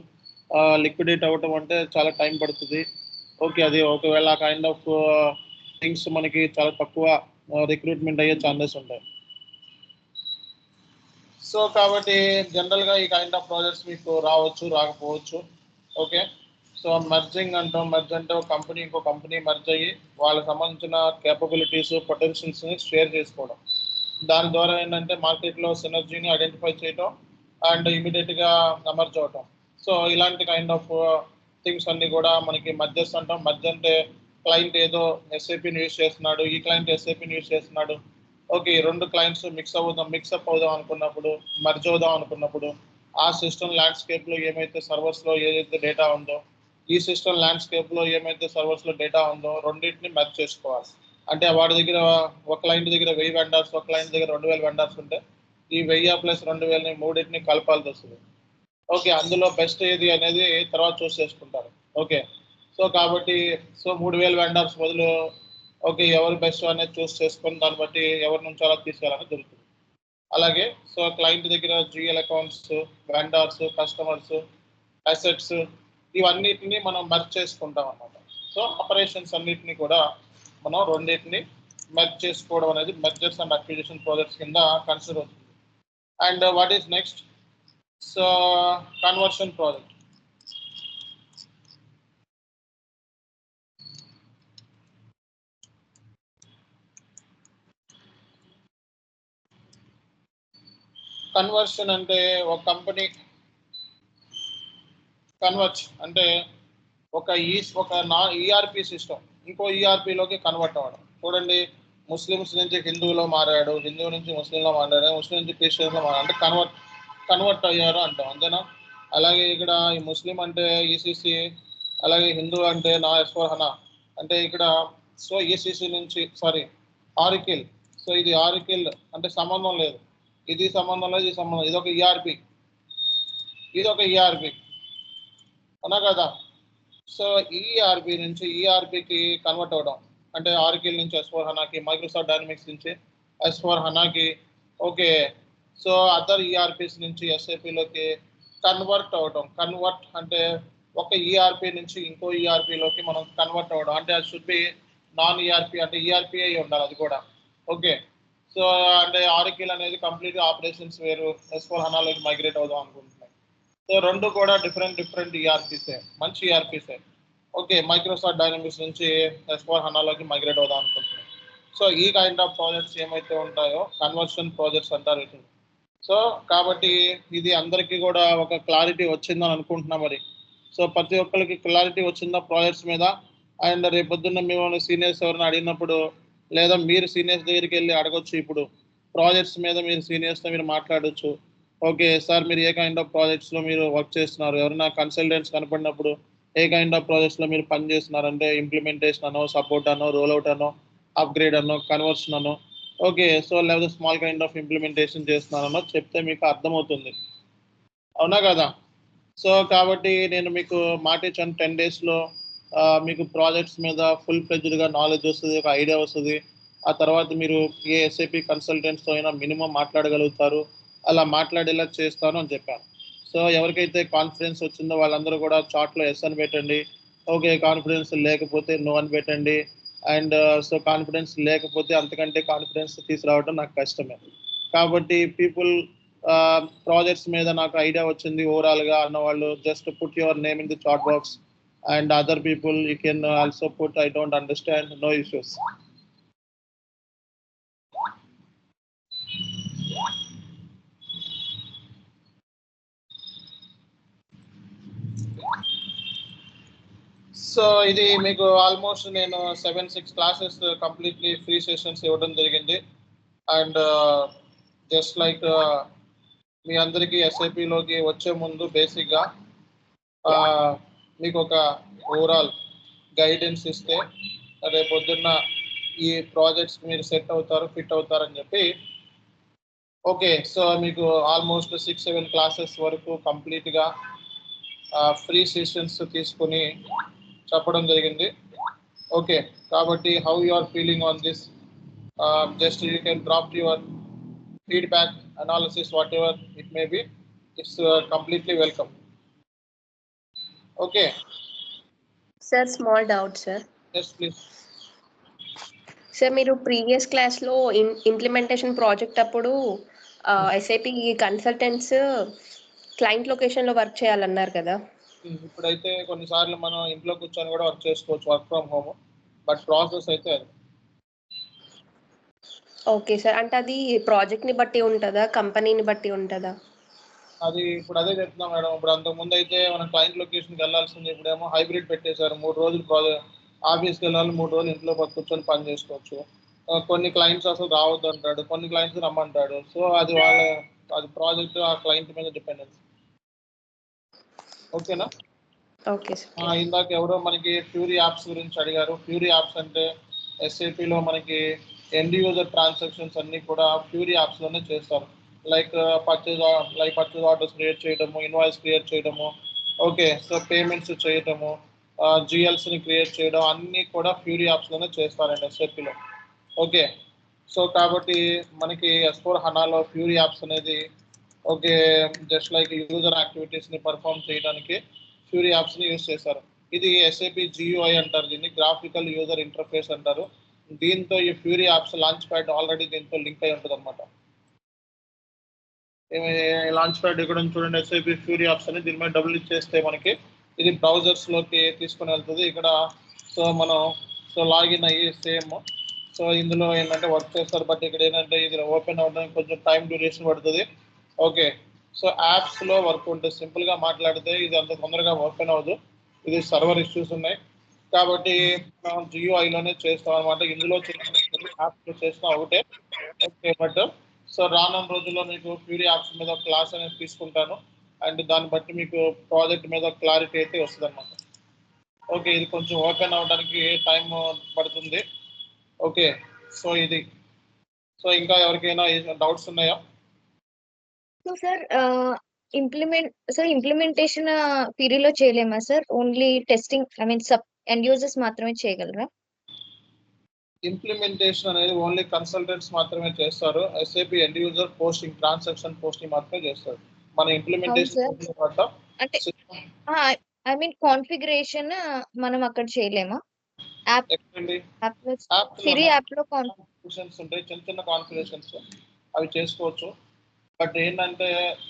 లిక్విడేట్ అవ్వటం అంటే చాలా టైం పడుతుంది. ఓకే, అది ఒకవేళ ఆ కైండ్ ఆఫ్ థింగ్స్ మనకి చాలా తక్కువ రిక్రూట్మెంట్ అయ్యే ఛాన్సెస్ ఉంటాయి. సో కాబట్టి జనరల్గా ఈ కైండ్ ఆఫ్ ప్రాజెక్ట్స్ మీకు రావచ్చు, రాకపోవచ్చు. ఓకే, సో మర్జింగ్ అంటాం. మర్జ్ అంటే ఒక కంపెనీ ఇంకో కంపెనీ మర్జ్ అయ్యి వాళ్ళకి సంబంధించిన కేపబిలిటీస్, పొటెన్షియల్స్ని షేర్ చేసుకోవడం. దాని ద్వారా ఏంటంటే మార్కెట్లో సినర్జీని ఐడెంటిఫై చేయడం అండ్ ఇమీడియట్గా అమర్జ్ అవటం. సో ఇలాంటి కైండ్ ఆఫ్ థింగ్స్ అన్నీ కూడా మనకి మర్జర్స్ అంటాం. మర్జ్ అంటే క్లయింట్ ఏదో ఎస్ఏపీని యూజ్ చేస్తున్నాడు, ఈ క్లయింట్ ఎస్ఏపీని యూజ్ చేస్తున్నాడు. ఓకే, ఈ రెండు క్లయింట్స్ మిక్సప్ అవుదాం అనుకున్నప్పుడు, మర్జ్ అవుదాం అనుకున్నప్పుడు, ఆ సిస్టమ్ ల్యాండ్స్కేప్లో ఏమైతే సర్వర్స్లో ఏదైతే డేటా ఉందో, ఈ సిస్టమ్ ల్యాండ్స్కేప్లో ఏమైతే సర్వర్స్లో డేటా ఉందో, రెండింటిని మెర్జ్ చేసుకోవాలి. అంటే వాడి దగ్గర ఒక క్లయింట్ దగ్గర 1000 వెండర్స్, ఒక క్లయింట్ దగ్గర 2000 వెండర్స్ ఉంటే ఈ 1000 + 2000ని మూడింటిని కలపాల్సి వస్తుంది. ఓకే, అందులో బెస్ట్ ఏది అనేది తర్వాత చూస్ చేసుకుంటారు. ఓకే, సో కాబట్టి 3000 వెండర్స్ బదులు ఓకే ఎవరు బెస్ట్ అనేది చూస్ చేసుకొని దాన్ని బట్టి ఎవరి నుంచి అలా తీసుకెళ్ళాలని జరుగుతుంది. అలాగే సో క్లయింట్ దగ్గర GL accounts, vendors, customers, assets ఇవన్నిటిని మనం మెర్జ్ చేసుకుంటాం అన్నమాట. సో ఆపరేషన్స్ అన్నిటిని కూడా మనం రెండింటిని మెర్జ్ చేసుకోవడం అనేది మెర్జర్స్ అండ్ అక్విజిషన్ ప్రాజెక్ట్స్ కింద కన్సిడర్ అవుతుంది. And what is next? So conversion project. Conversion అంటే ఒక కంపెనీ కన్వర్ట్ అంటే ఒక ఈఆర్పి సిస్టమ్ ఇంకో ఈఆర్పిలోకి కన్వర్ట్ అవ్వడం. చూడండి, ముస్లిమ్స్ నుంచి హిందువులో మారాడు, హిందువు నుంచి ముస్లింలో మారాడు, ముస్లిం నుంచి క్రిస్టియన్లో మారాడు, అంటే కన్వర్ట్ అయ్యారు అంటాం, అంతేనా? అలాగే ఇక్కడ ఈ ముస్లిం అంటే ఈసీసీ, అలాగే హిందూ అంటే నా S/4HANA. అంటే ఇక్కడ సో ఈసీసీ నుంచి ఆరికిల్. సో ఇది ఆరికిల్ అంటే సంబంధం లేదు, ఇది సంబంధం లేదు, ఇది సంబంధం, ఇది ఒక ఈఆర్పి అవునా కదా? సో ఈఆర్పి నుంచి ఈఆర్పికి కన్వర్ట్ అవ్వడం అంటే ఆరికిల్ నుంచి S/4HANAకి, మైక్రోసాఫ్ట్ డైనమిక్స్ నుంచి S/4HANAకి. ఓకే, సో అదర్ ఈఆర్పిస్ నుంచి ఎస్ఏపిలోకి కన్వర్ట్ అవ్వడం. కన్వర్ట్ అంటే ఒక ఈఆర్పి నుంచి ఇంకో ఈఆర్పిలోకి మనం కన్వర్ట్ అవ్వడం. అంటే అది షుడ్ బి నాన్ ఈఆర్పి, అంటే ఈఆర్పి అయి ఉండాలి అది కూడా. ఓకే, సో అంటే ఆరికిల్ అనేది కంప్లీట్ ఆపరేషన్స్ వేరు, S/4HANAలోకి మైగ్రేట్ అవుదాం అనుకుంటున్నాం. సో రెండు కూడా డిఫరెంట్ ఈఆర్పీసే, మంచి ఈఆర్పీసే. ఓకే, మైక్రోసాఫ్ట్ డైనమిక్స్ నుంచి S/4HANAలోకి మైగ్రేట్ అవుదాం అనుకుంటున్నాం. సో ఈ కైండ్ ఆఫ్ ప్రాజెక్ట్స్ ఏమైతే ఉంటాయో కన్వర్షన్ ప్రాజెక్ట్స్ అంటారు వీటిని. సో కాబట్టి ఇది అందరికీ కూడా ఒక క్లారిటీ వచ్చిందని అనుకుంటున్నా మరి. సో ప్రతి ఒక్కరికి క్లారిటీ వచ్చిందా ప్రాజెక్ట్స్ మీద? అండ్ రేపొద్దున్న మేము సీనియర్స్ ఎవరైనా అడిగినప్పుడు, లేదా మీరు సీనియర్స్ దగ్గరికి వెళ్ళి అడగొచ్చు, ఇప్పుడు ప్రాజెక్ట్స్ మీద మీరు సీనియర్స్తో మీరు మాట్లాడవచ్చు. ఓకే సార్, మీరు ఏ కైండ్ ఆఫ్ ప్రాజెక్ట్స్లో మీరు వర్క్ చేస్తున్నారు? ఎవరైనా కన్సల్టెంట్స్ కనపడినప్పుడు ఏ కైండ్ ఆఫ్ ప్రాజెక్ట్స్లో మీరు పని చేస్తున్నారంటే ఇంప్లిమెంటేషన్ అనో, సపోర్ట్ అనో, రోల్అవుట్ అనో, అప్గ్రేడ్ అనో, కన్వర్షన్ అనో, ఓకే. సో లేకపోతే స్మాల్ కైండ్ ఆఫ్ ఇంప్లిమెంటేషన్ చేస్తున్నారనో చెప్తే మీకు అర్థమవుతుంది, అవునా కదా? సో కాబట్టి నేను మీకు మాట ఇచ్చాను 10 డేస్లో మీకు ప్రాజెక్ట్స్ మీద ఫుల్ ఫ్లెడ్జ్డ్గా నాలెడ్జ్ వస్తుంది, ఒక ఐడియా వస్తుంది. ఆ తర్వాత మీరు ఏ ఎస్ఏపి కన్సల్టెంట్స్తో అయినా మినిమం మాట్లాడగలుగుతారు, అలా మాట్లాడేలా చేస్తాను అని చెప్పాను. సో ఎవరికైతే కాన్ఫిడెన్స్ వచ్చిందో వాళ్ళందరూ కూడా చాట్లో ఎస్ అని పెట్టండి. ఓకే, కాన్ఫిడెన్స్ లేకపోతే నో అని పెట్టండి. అండ్ సో కాన్ఫిడెన్స్ లేకపోతే అంతకంటే కాన్ఫిడెన్స్ తీసుకురావడం నాకు కష్టమే. కాబట్టి పీపుల్ ప్రాజెక్ట్స్ మీద నాకు ఐడియా వచ్చింది ఓవరాల్గా అన్నవాళ్ళు just put your name in the chat box, and other people you can also put I don't understand, no issues. So ఇది మీకు ఆల్మోస్ట్ నేను 7-6 క్లాసెస్ కంప్లీట్లీ ఫ్రీ సెషన్స్ ఇవ్వడం జరిగింది. అండ్ జస్ట్ లైక్ మీ అందరికీ ఎస్ఐపిలోకి వచ్చే ముందు బేసిక్గా మీకు ఒక ఓవరాల్ గైడెన్స్ ఇస్తే రేపు పొద్దున్న ఈ ప్రాజెక్ట్స్ మీరు సెట్ అవుతారు, ఫిట్ అవుతారని చెప్పి. ఓకే, సో మీకు ఆల్మోస్ట్ 6-7 క్లాసెస్ వరకు కంప్లీట్గా ఫ్రీ సెషన్స్ తీసుకుని చెప్పడం జరిగింది. ఓకే, కాబట్టి how you are feeling on this? Just you can drop your feedback, analysis, whatever it may be. It's completely welcome. Okay sir, small doubt sir. Yes please. Sir, మీరు previous క్లాస్లో implementation project అప్పుడు SIP consultants client లొకేషన్లో work చేయాలన్నారు కదా? ఇప్పుడైతే కొన్నిసార్లు మనం ఇంట్లో కూర్చొని కూడా వర్క్ చేసుకోవచ్చు, work from home. But process అయితే అది. ఓకే సార్, అంటే అది ప్రాజెక్ట్ని బట్టి ఉంటుందా, కంపెనీని బట్టి ఉంటుందా? అది ఇప్పుడు అదే చెప్తున్నాం మేడం. ఇప్పుడు అంతకుముందు అయితే మనం క్లయింట్ లొకేషన్కి వెళ్ళాల్సింది, ఇప్పుడేమో హైబ్రిడ్ పెట్టేశారు. 3 రోజులు ఆఫీస్కి వెళ్ళాలి, 3 రోజులు ఇంట్లో కూర్చొని పని చేసుకోవచ్చు. కొన్ని క్లయింట్స్ అసలు రావద్దు అంటాడు, కొన్ని క్లయింట్స్ రమ్మంటాడు. సో అది అది ప్రాజెక్ట్ ఆ క్లయింట్ మీద డిపెండెన్స్. ఓకేనా? Okay sir. ఇందాక ఎవరో మనకి ఫ్యూరీ యాప్స్ గురించి అడిగారు. ఫ్యూరీ యాప్స్ అంటే ఎస్ఏపిలో మనకి ఎండ్ యూజర్ ట్రాన్సాక్షన్స్ అన్నీ కూడా ఫ్యూరీ యాప్స్లోనే చేస్తారు. లైక్ పర్చేజ్ ఆర్డర్స్ క్రియేట్ చేయడము, ఇన్వాయిస్ క్రియేట్ చేయడము, ఓకే, సో పేమెంట్స్ చేయడము, జిఎల్స్ని క్రియేట్ చేయడం అన్నీ కూడా ఫ్యూరీ యాప్స్లోనే చేస్తారండి ఎస్ఏపిలో. ఓకే, సో కాబట్టి మనకి S/4HANAలో ఫ్యూరీ యాప్స్ అనేది ఓకే జస్ట్ లైక్ యూజర్ యాక్టివిటీస్ని పర్ఫామ్ చేయడానికి ఫ్యూరీ యాప్స్ని యూజ్ చేస్తారు. ఇది ఎస్ఏపి GUI అంటారు, దీన్ని గ్రాఫికల్ యూజర్ ఇంటర్ఫేస్ అంటారు. దీంతో ఈ fury apps launch pad already దీంతో లింక్ అయి ఉంటుంది అనమాట. లాంచ్ ప్యాడ్ ఇక్కడ చూడండి, ఎస్ఐపి ఫ్యూరీ యాప్స్ అని దీని మీద డబుల్ ఇచ్చేస్తే మనకి ఇది బ్రౌజర్స్లోకి తీసుకుని వెళ్తుంది. ఇక్కడ సో మనం లాగిన్ అయ్యి సేమ్ సో ఇందులో ఏంటంటే వర్క్ చేస్తారు. బట్ ఇక్కడ ఏంటంటే ఇది ఓపెన్ అవ్వడానికి కొంచెం టైం డ్యూరేషన్ పడుతుంది. ఓకే, సో యాప్స్లో వర్క్ ఉంటుంది. సింపుల్గా మాట్లాడితే ఇది అంత తొందరగా ఓపెన్ అవ్వదు, ఇది సర్వర్ ఇష్యూస్ ఉన్నాయి. కాబట్టి మనం GUIలోనే చేస్తాం అనమాట. ఇందులో యాప్స్లో చేస్తాం ఒకటే. ఓకే, బట్ సో రానున్న రోజుల్లో మీకు ఫ్యూరీ యాప్స్ మీద క్లాస్ అనేది తీసుకుంటాను. అండ్ దాన్ని బట్టి మీకు ప్రాజెక్ట్ మీద క్లారిటీ అయితే వస్తుంది అనమాట. ఓకే, ఇది కొంచెం ఓపెన్ అవ్వడానికి టైం పడుతుంది. ఓకే, సో ఇది సో ఇంకా ఎవరికైనా డౌట్స్ ఉన్నాయా? సో సార్ ఇంప్లిమెంటేషన్ పీరియడ్లో చేయలేమా sir? Only testing end users మాత్రమే చేయగలరా? ఇంప్లిమెంటేషన్ అనేది ఓన్లీ కన్సల్టెంట్స్ మాత్రమే చేస్తారు. SAP end user posting, transaction posting మాత్రమే చేస్తారు. మన ఇంప్లిమెంటేషన్ అంటే కాన్ఫిగరేషన్ మనం అక్కడ చేయలేమా? ఫ్రీ యాప్లో కాన్ఫిగరేషన్స్ ఉంటాయి, చిన్న చిన్న కాన్ఫిగరేషన్స్ అవి చేసుకోవచ్చు. బట్ ఏంటంటే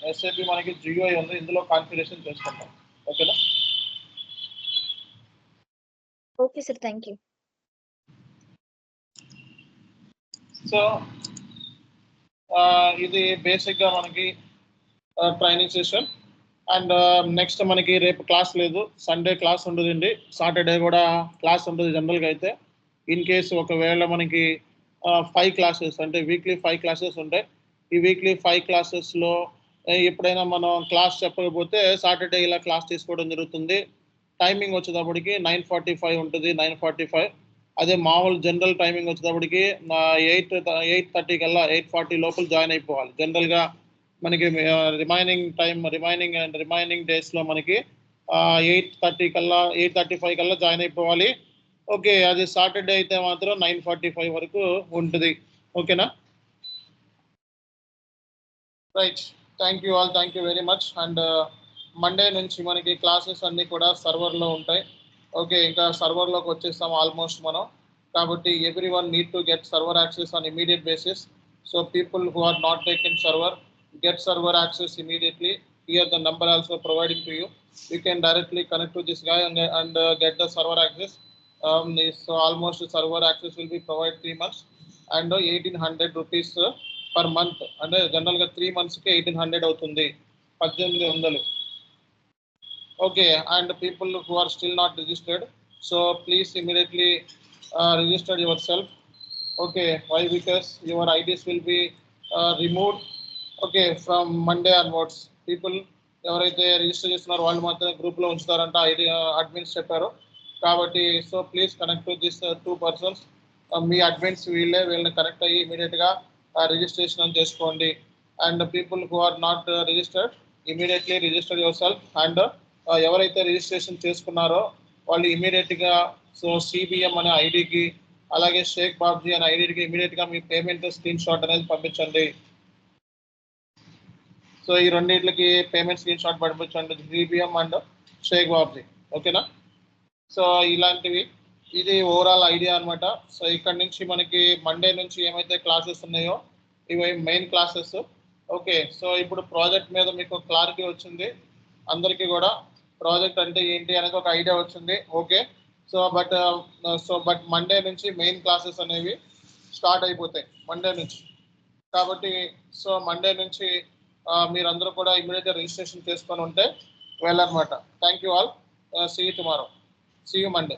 ఎస్ఏపి మనకి GUI ఉంది, ఇందులో కాన్ఫిగరేషన్ చేసుకుంటాం. ఓకేనా? Okay sir, thank you. So ఇది బేసిక్గా మనకి ట్రైనింగ్ సెషన్. అండ్ నెక్స్ట్ మనకి రేపు క్లాస్ లేదు, సండే క్లాస్ ఉంటుందండి, సాటర్డే కూడా క్లాస్ ఉంటుంది జనరల్గా అయితే. ఇన్ కేసు ఒకవేళ మనకి 5 క్లాసెస్ అంటే వీక్లీ 5 క్లాసెస్ ఉంటాయి. ఈ వీక్లీ 5 క్లాసెస్లో ఎప్పుడైనా మనం క్లాస్ చెప్పకపోతే సాటర్డే ఇలా క్లాస్ తీసుకోవడం జరుగుతుంది. టైమింగ్ వచ్చేటప్పటికి 9:45 ఉంటుంది, 9:45. అదే మామూలు జనరల్ టైమింగ్ వచ్చేటప్పటికి 8:30 కల్లా 8:40 లోపల జాయిన్ అయిపోవాలి. జనరల్గా మనకి రిమైనింగ్ డేస్లో మనకి 8:30 కల్లా 8:35 కల్లా జాయిన్ అయిపోవాలి. ఓకే, అది సాటర్డే అయితే మాత్రం 9:45 వరకు ఉంటుంది. ఓకేనా? Right, thank you all, thank you very much. And Monday నుంచి మనకి క్లాసెస్ అన్నీ కూడా సర్వర్లో ఉంటాయి. ఓకే, ఇంకా సర్వర్లోకి వచ్చేస్తాం ఆల్మోస్ట్ మనం. కాబట్టి everyone need to get server access on immediate basis. So people who are not taking server, get server access immediately. Here the number also providing to you. You can directly connect to this guy and get the server access. So almost server access will be provided 3 months and 1,800 rupees per month. And general ga 3 months ke 1,800 avutundi, 1800. Okay, and people who are still not registered, so please immediately register yourself. Okay, why? Because your IDs will be removed. Okay, from Monday onwards. People ఎవరైతే register చేస్తున్నారో వాళ్ళు మాత్రం గ్రూప్లో ఉంచుతారంట, ID admins చెప్పారు. కాబట్టి so please connect to this 2 persons. మీ admins వీళ్ళని కనెక్ట్ అయ్యి ఇమీడియట్గా రిజిస్ట్రేషన్ చేసుకోండి. And people who are not registered, immediately register yourself. అండ్ ఎవరైతే రిజిస్ట్రేషన్ చేసుకున్నారో వాళ్ళు ఇమీడియట్గా సో సిబిఎం అనే ఐడికి అలాగే షేక్ బాబ్జీ అనే ఐడికి ఇమీడియట్గా మీ పేమెంట్ స్క్రీన్ షాట్ అనేది పంపించండి. సో ఈ రెండింటికి పేమెంట్ స్క్రీన్ షాట్ పంపించండి, సిబిఎం అండ్ షేక్ బాబ్జీ. ఓకేనా? సో ఇలాంటివి, ఇది ఓవరాల్ ఐడియా అనమాట. సో ఇక్కడ నుంచి మనకి మండే నుంచి ఏమైతే క్లాసెస్ ఉన్నాయో ఇవి మెయిన్ క్లాసెస్. ఓకే, సో ఇప్పుడు ప్రాజెక్ట్ మీద మీకు క్లారిటీ వచ్చింది, అందరికీ కూడా ప్రాజెక్ట్ అంటే ఏంటి అనేది ఒక ఐడియా వచ్చింది. ఓకే, సో బట్ మండే నుంచి మెయిన్ క్లాసెస్ అనేవి స్టార్ట్ అయిపోతాయి మండే నుంచి. కాబట్టి సో మండే నుంచి మీరందరూ కూడా ఇమీడియట్గా రిజిస్ట్రేషన్ చేసుకొని ఉంటే వెళ్ళనమాట. Thank you all, see you tomorrow, see you Monday.